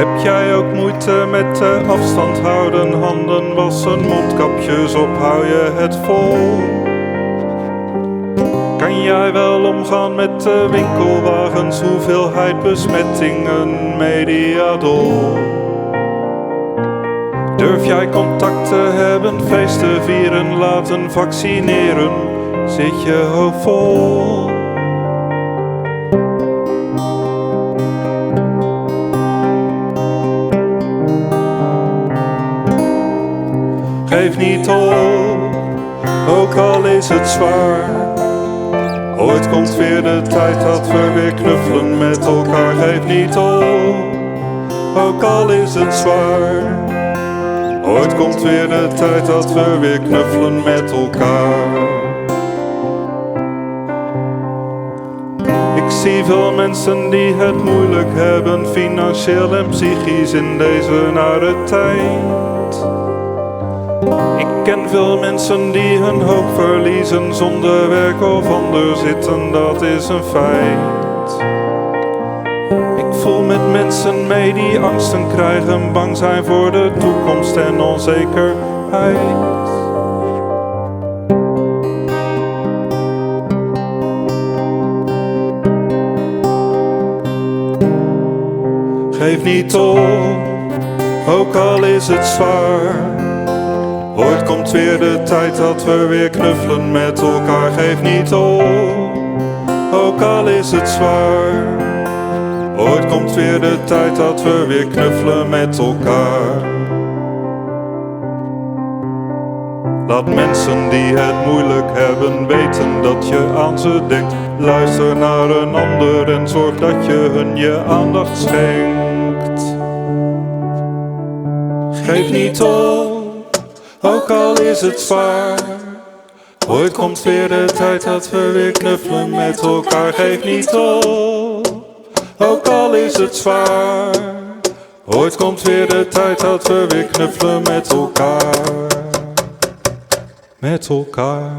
Heb jij ook moeite met afstand houden, handen wassen, mondkapjes op, hou je het vol? Kan jij wel omgaan met de winkelwagens, hoeveelheid besmettingen, mediadol? Durf jij contact te hebben, feesten vieren, laten vaccineren, zit je hoofd vol? Geef niet op, ook al is het zwaar. Ooit komt weer de tijd dat we weer knuffelen met elkaar. Geef niet op, ook al is het zwaar. Ooit komt weer de tijd dat we weer knuffelen met elkaar. Ik zie veel mensen die het moeilijk hebben, financieel en psychisch in deze nare tijd. Ik ken veel mensen die hun hoop verliezen, zonder werk of anders zitten, dat is een feit. Ik voel met mensen mee die angsten krijgen, bang zijn voor de toekomst en onzekerheid. Geef niet op, ook al is het zwaar. Ooit komt weer de tijd dat we weer knuffelen met elkaar. Geef niet op, ook al is het zwaar. Ooit komt weer de tijd dat we weer knuffelen met elkaar. Laat mensen die het moeilijk hebben weten dat je aan ze denkt. Luister naar een ander en zorg dat je hun je aandacht schenkt. Geef niet op, ook al is het zwaar. Ooit komt weer de tijd dat we weer knuffelen met elkaar. Geef niet op, ook al is het zwaar. Ooit komt weer de tijd dat we weer knuffelen met elkaar. Met elkaar.